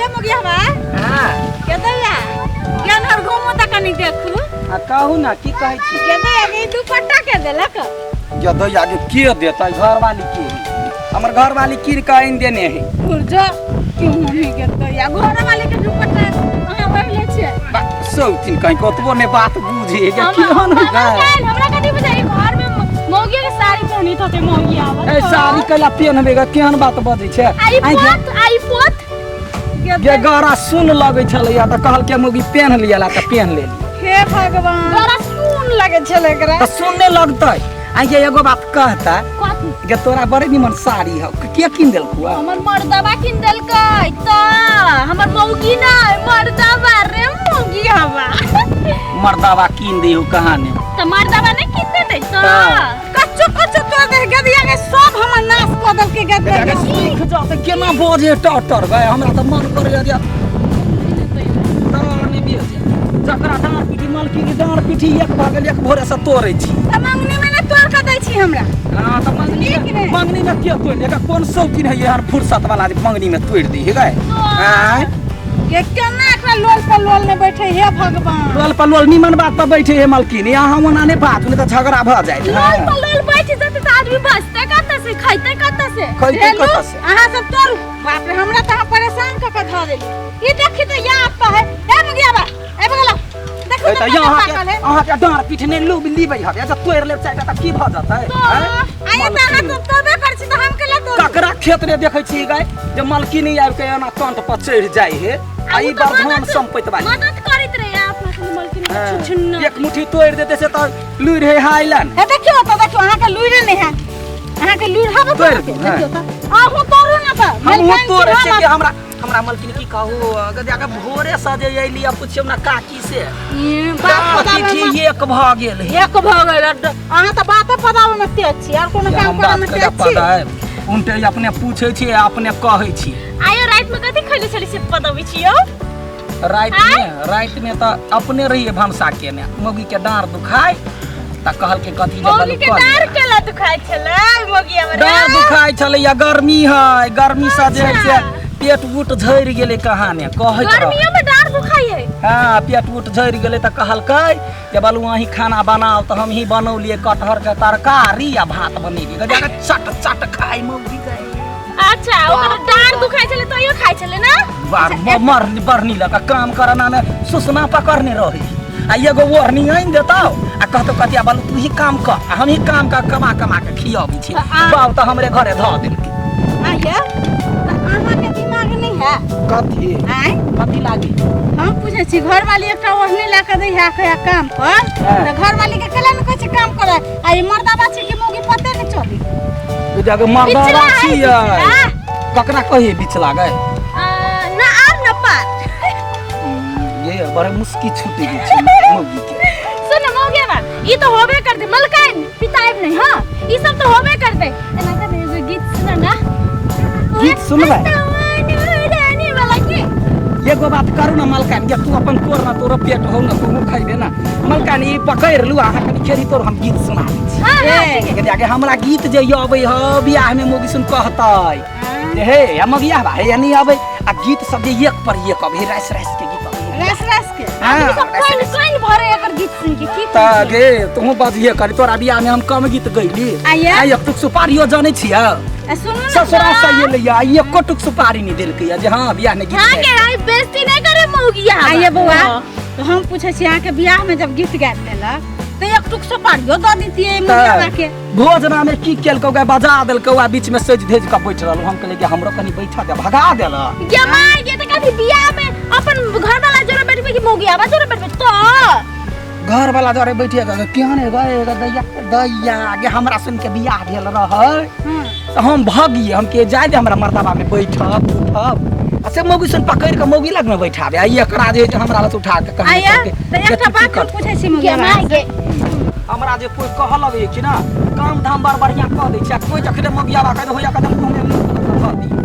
ये मुगिया बा हां के दैया ज्ञान हर घुमो त कनी देखू आ कहू ना की कहै छी के दैया के दुपट्टा के देलक जदो आगे के देता घर वाली की हमर घर वाली कीर का इन देने है गुरजो क्यों नहीं के दैया घर वाले के दुपट्टा अहाँ पहले छे सौतिन कहीं कतबो ने बात बुझे के केहन है हमरा कथि बुझाई घर में मौगी के साड़ी पहनी थते मौगी आवे ए साड़ी कला पहनबे के केहन बात बजै छै आई पोत गे गरा सुन लगै छलै या त कहल के मौगी पहन लियाला त पहन लेली हे भगवान गरा सुन लगे छले एकरा त सुनने लगतै आई ये एगो बात कहता के तोरा बड़े निमन साड़ी हो के किन देलकू हमर मर्दावा किन देलकै त हमर मौगी नै मर्दावा रे मौगी हवा मर्दावा किन देहु कहानी त मर्दावा नै किन देतै त कच्चो कच्चो तो दे गदिया के सब हमर नाश क देल के गदिया के सीख जाते केना बजे टटर गए हमरा त मन करे दिया दानी बेजे जकरा डांर पीठी मलकी के डांर पीठी एक भागल एक भोरे से तोड़ै छी त मंगनी में न तोड़ क दै छी हमरा हां त मंगनी में के तोड़ दे कोन शौकीन है यार फुर्सत वाला मंगनी में तोड़ दी है हां के केना एकरा लोल ने बैठे हे भगवान लोल निमन बात पर बैठे हे मलकिन यहाँ होना ने बात ने त झगड़ा भ जाय लोल बैठ जते त आदमी बसते कत से खइते कत से अहाँ सब तोड़ बाप रे हमरा त परेशान क के ध देली ई देखि त या आपा है ए मुगिया बा ए बगला देखो त यहाँ के डांर पीठ ने लूब लीबै हबे जब तोड़ ले चाहे त की भ जतै आये त अहाँ तो तोबे कर छी त हम केला तोड़ ककरा खेत रे देखै छी गय जे मलकिन आब के एना कंठ पर चढ़ जाय हे आई बर्धमान संपत्ति वाली मदद करित रे आप मलकिन छुछुन्ना एक मुट्ठी तोड़ देते से त लुइर हे हाइलन हे देखियो अहाँ के लुइरे नै है अहाँ के लुइर हबे देखियो त आहो तोड़ो ना त हम तोड़े से के हमरा मलकिन की कहू गदिया के भोरे सजे एली आ पूछियो ना काकी से बाप ठीक एक भ गेल एक भ गेल अहाँ त बात पदावे में तेज छी और कोनो काम करे में तेज छी उनटे अपने पूछे छी अपने कहै छी आयो रात में कथि खइले छली से पदावे छियो रात में त अपने रहिए भंसा के ने मौगी के डांर दुखाय त कहल के कथि जे मौगी के डांर केला दुखाय छले मौगी हमर डांर दुखाय छले या गर्मी है गर्मी से जे से पेट उट झड़ गेले कहाने कहै गर्मियों में डांर दुखाय है हां पेट उट झड़ गेले त कहलकै जे बालू वही खाना बनाओ त हम ही बनौलिए कटहर के तरकारी या भात बनेबी गजा के चट चट खाई मौगी गई अच्छा ओकर डांर दुखाय छले तो यो खाय छले ना बार बरनी लगा काम करना में सुसना पकड़ने रही आ एगो वार्निंग आइन देताओ आ कहतो कतिया बालू तू ही काम कर हम ही काम का कमा के खियाबी छी बाप त हमरे घरे ध देलके आया अहाँ के दिमाग नहीं है कथि कथि लागी हम पूछे छी घर वाली एकटा ओढ़नी ला के दै है कया काम पर त घर वाली के केला में कहै काम करे आ ई मर्दावा छी कि मौगी पते नहीं चली ओ जगह मर्दावा छी ककरा कहिए बीच लागे ना आर न पार ये बड़े मुस्की छूटी गई छी मौगी के सुन मौगी बा ई तो होबे कर दे मलकाइन पिताइब नहीं हां ई सब तो होबे कर दे एना का एगो गीत सुना ना गीत सुनबे एगो बात करू ना मलकान के तू अपन तोर ना तोर पेट हो ना तू खइबे ना मलकान ई पकड़ लू आहा कनी खेरी तोर हम गीत सुना दै छी हां ठीक है हमरा गीत जे आबै ह बियाह में मौगी सुन कहतै जे हे हम बियाह बा हे नहीं आबै आ गीत सब जे एक पर एक अब हे रस के गीत रस के हां कोइन भरे एकर गीत सुन के की त गे तू बजिए कर तोरा बियाह में हम कम गीत गइली आ एक टुक सुपारियो जाने छिया ससुरा से ये लिया एको टुक सुपारी नहीं देलकै जे हां बियाह में गीत हां के आई बेइज्जती नहीं करे मौगी आइए बउआ तो हम पूछे छी अहाँ के बियाह में जब गीत गाइत देलक त एक टुक सुपारियो द दीतिए मौगी के भोजना में की केलको गे बजा देलको आ बीच में सज धेज के बैठ रहल हम कहले कि हमरो कनी बैठा दे भगा देला ये माय ये त कथि बियाह में अपन घर वाला जोरे बैठबे कि मौगी आबा जोरे बैठबे तो घर वाला जरे बैठिए केहने गए दैया आगे हमरा सुन के बियाह भेल रह तो हम भागिए हम के जाय दे हमरा मर्दाबा में बैठब उठब से मौगी सुन पकड़ के मौगी लग में बैठाबे आ एकरा जे हमरा लस उठा के कहीं आया त एकटा बात पूछै छी मौगी के हमरा जे कोई कहलक कि ना काम धाम बड़ बढ़िया क दै छै कोई जखने मौगी आबा के होया कदम घूमे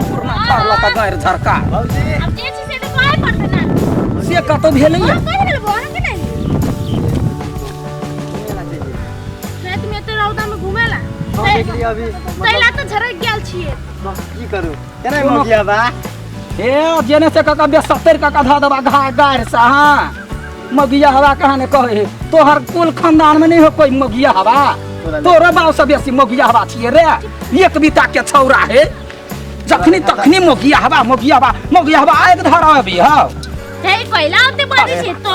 पुरना करला त गैर झरका अब जे छी से त काय पड़ते ना से कतो भेलै कहि भेल बोरा के नहीं रात में त रौदा में घुमेला देखली अभी तैला त झरक गेल छिए की करू केना मौगी आबा ए जेने से काका 70 काका धा दबा गार से हां मगिया हवा कहां ने कहे तोहर कुल खानदान में नहीं हो कोई मगिया हवा तोरा बाप से बेसी मगिया हवा छिए रे एक बीता के छौरा है जखनी तखनी मगिया हवा एक धरा अभी हां हे पहिला आते बड़ी छी तो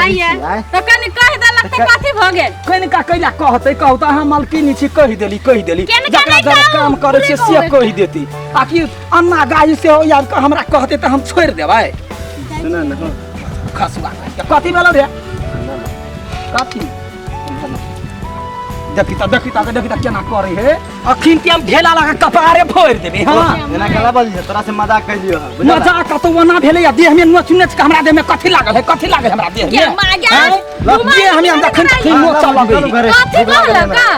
आइए तो कनी कह देलक त काथी भ गेल कनी का कैला कहते कहता हम मालकिनी छी कहि देली जकरा जरा काम करे से कहि देती आखिर अन्ना गाय से हो यार हमरा कहते त हम छोड़ देबै सुना न खसवा कथी भेल रे कथी देखी त केना करे हे अखिन के हम ढेला लगा कपारे फोड़ देबे हां एना कला बोल तोरा से मजाक कर दियो मजाक तो वना भेले या देह में नोच नोच के हमरा देह में कथी लागल है हमरा देह में ये हम देखन तखन नोच लगै कथी कहल का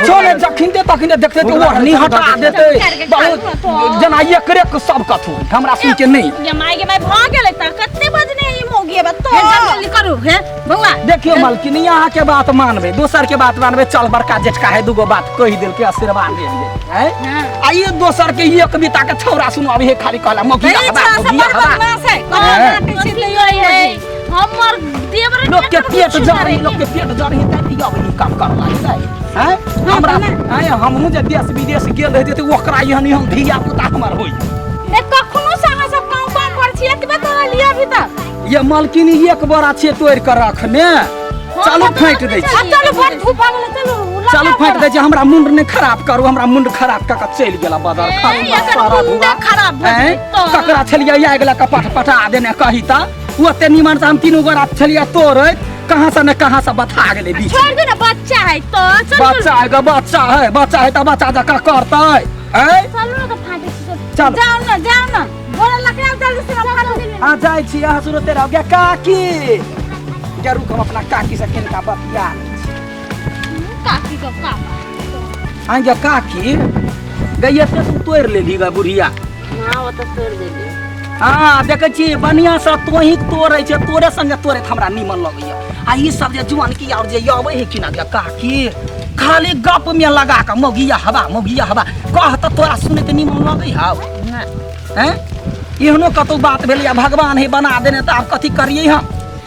चले जखिन दे तखिन देखते तो ओढ़नी हटा देते बहुत जना एकरे के सब कथू हमरा सुन के नहीं ये माय के भाई भ गेलै त कत्ते बजने ई मोगी बा तो जल्दी करू हे बउआ देखियो मालकिन यहाँ के बात मानबे दोसर के बात मानबे चल बड़का जेठका है दुगो बात कहि देल के आशीर्वाद दे है आइए दोसर के एक बीता के छौरा सुनाबे हे खाली कहला मोगी हमर देवर लोग के पेट जरी त दिया वही काम कर लागे है हमरा आय हमहु जे देश विदेश गेल रहते त ओकरा यहनी हम धिया पुता हमर होई ए कखनो संग सब काम कर छी एक बार तोरा लिया भी त ये मालकिन एक बार अच्छे तोड़ कर रखने चलो फाइट दे छी चलो बड़ धूपा गेल चलो फाइट दे छी हमरा मुंड ने खराब करू हमरा मुंड खराब क चल गेला बाजार सारा धुआ खराब भ तो ककरा छलिया आ गेला कपट पटा देने कही त ओते निमन से हम तीनों गोरा छलिया तोड़ कहां से न कहां से बता गेले बीच छोड़ दे ना बच्चा है तो बच्चा है त बच्चा जका करतै हैं चलो ना तो फाटे चल जाओ ना बोला लकड़ा जल्दी से फाटो आ जाय छी आ सुनो तेरा गया काकी जरूर हम अपना काकी से केनका बतिया काकी को का आ गया काकी गइया से तू तोड़ लेली गा बुढ़िया हां वो तो तोड़ देली हां देखे छी बढ़िया से तोही तोड़ै छै तोरे संगे तोड़े हमरा निमन लगैया आ ई सब जे जुआन की और जे आवे है कि ना गया काकी खाली गप में लगा के मोगिया हवा कह त तोरा सुने त निमन लगै हाउ हैं एहनो कतौ बात भेल या भगवान ही बना देने त आप कथी करिए हम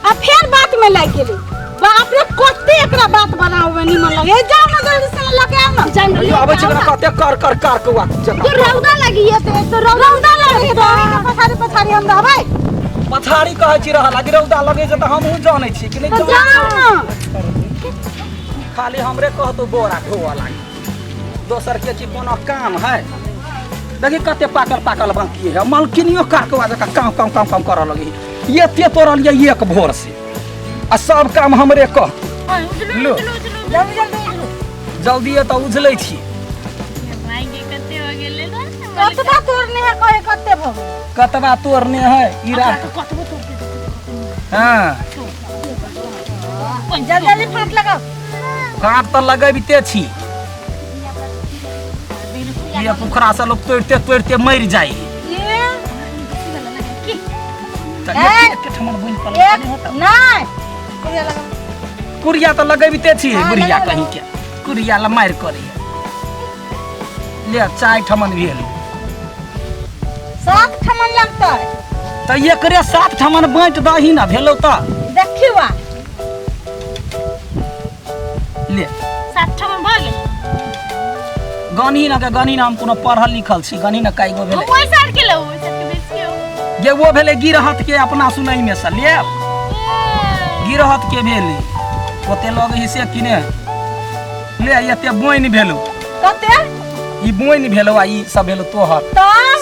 आ फिर बात में लाग गेली बाप रे कते एकरा बात बनावे निमन लगे जाओ ना जल्दी से लगे आओ ना जंगली आवे छै कते कर के वा तो रौदा लगी है तो रौदा लगी तो पछाड़ी हम रहबै पछाड़ी कहै छी रह लागी रौदा लगे छै त हमहु जानै छी कि नहीं जाओ ना खाली हमरे कह तो बोरा ढोआ लागी दोसर के छी कोनो काम है देखी कते पाकल बाकी है मालकिनियो काकवा जका काम कर लगी ये ते तोरल ये एक भोर से आ सब काम हमरे कह लो जल्दी त उझलै छी कतबा तोड़ने है कहे कते भ कतबा तोड़ने है ईरा हां जल्दी फाट लगाओ फाट त लगबिते छी ये पोखरा से लोग तोड़ते मर जाए कुरिया तो लगबिते छी बुढ़िया कहीं के कुरिया ला मार करे ले चाय ठमन भेल 7 ठमन लगतै त एकरे 7 ठमन बांट दही ना भेलौ त देखिवा ले 7 ठमन भ गेल गनी नाम कोनो पढ़ल लिखल छी गनी न काई गो भेले ओइ साल के लो ओइ साल के बेसियो ये वो भेले गिरहत के अपना सुनई में से ले गिरहत के भेले ओते लग हिसे किने ले एते बोइन भेलो कते ई बोइन भेलो आ ई सब भेलो तोहर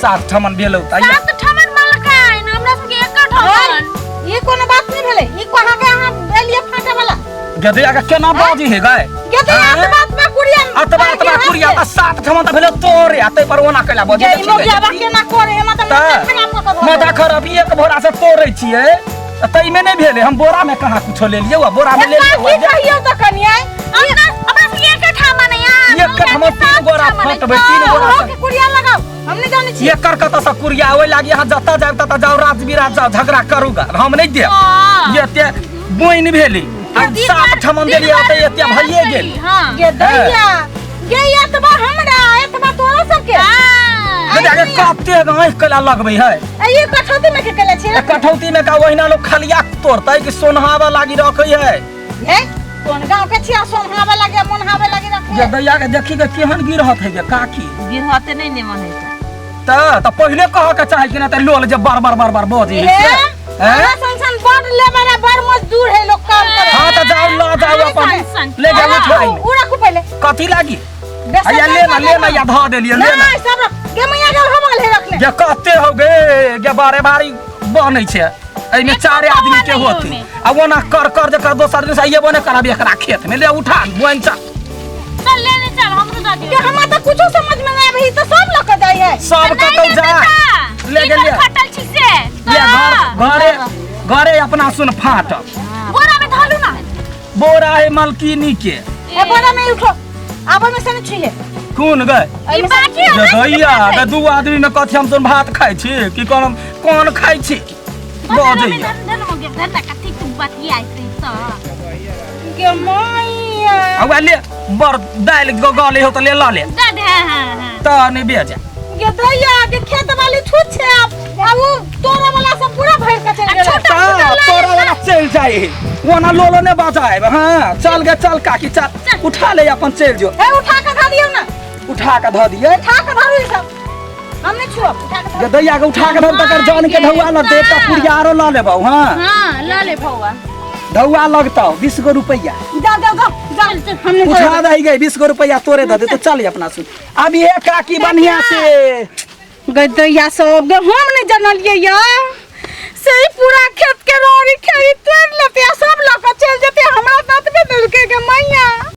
7 ठमन भेलो त 7 ठमन मलकाय हमरा सबके एक ठमन ई कोनो बात नहीं भेले ई कहा के अहाँ एलिए फाटे वाला गदे आगे केना बाजी है गाय गदे बात में कुरिया अतबा कुरिया त 7 ठमन त भेलो तोरे आते पर ओना कैला बजे ई मोगिया बा केना करे मतलब माथा खराब एक भोरा से तोड़ै छिए तई में नहीं भेले हम बोरा में कहां कुछो ले लियो बोरा में ले लियो की कहियो त कनिया अपना से एक ठमन या एक ठमन 3 गोरा फटबै 3 गोरा के कुरिया लगाओ हमने जाने छी एकर कत से कुरिया होय लागी हां जता जाब तता जाओ राज विराज जाओ झगड़ा करूगा हम नहीं दे ये ते बोइन भेली अब 7 ठमन देलिए त एते भइए गेल हां गे दैया गे एतबा हमरा एतबा तोरा सबके गदे आगे कापते गए कला लगबै है ये कठौती में के कले छी कठौती में का वहिना लोग खलिया तोड़तै कि सोनहावा लागी रखै है ए कोन गांव के छिया सोनहावे लागे मनहावे लागे रखे ये दैया के देखी के केहन गिरहत है जे काकी गिरहते नहीं ने मन है त पहिले कह के चाहे कि ना त लोल जे बार बार बजे हां संसन बड़ ले बड़ा बड़ मजदूर है लोग काम करे हां त जाओ ला जाओ अपन ले जाओ उठाई उड़ा को पहले कथी लागी आया ले ना या धा देलिए ले ना सब के मैया के हम ले रखले जे कहते हो गे जे बारे बारी बनै छै एमे चार आदमी के होते आ ओना कर जे कर दोसर दिन से आइए बने कराबी एकरा खेत में ले उठा बोइन चल लेने चल हम तो जाती के हम तो कुछ समझ में नहीं आबे तो सब लोग जाई है सब कतौ जा ले गेलिए फटल छी से ले घरे अपना सुन फाट बोरा में धालू ना बोरा है मलकीनी के ए बोरा में उठो आबो में से न छिए कौन गए ई बाकी ये दैया के दू आदमी में कथि हम सुन भात खाइ छी कि कोन खाइ छी बजै धन मगे धन कथि तू बतिया छै त के मैया अब ले बर दाल गले हो त ले ला ले दे हां त नहीं बेजा के दैया के खेत वाली छूट छै अब वो तोरा वाला सब पूरा भर के चल गेल तोरा वाला चल जाए ओना लोलो ने बजाए हां चल गे चल काकी चल उठा ले अपन चल जो ए उठा के ध दियो ना उठा के ध दिए उठा के धरू सब हमने छुआ उठा के दैया के उठा के धर तकर जान के ढौआ ल दे त पुड़ियारो ल लेबौ हां हां ला ले भौवा ढौआ लगतौ 20 गो रुपैया जा हमने उठा दई गई 20 गो रुपैया तोरे द दे तो चल अपना सुन अब ये काकी बढ़िया से गदैया सब गे हम नहीं जानलिए या सही पूरा खेत के रोरी खेरी तोड़ लेते सब लोग चल जेते हमरा दत में मिल के मैया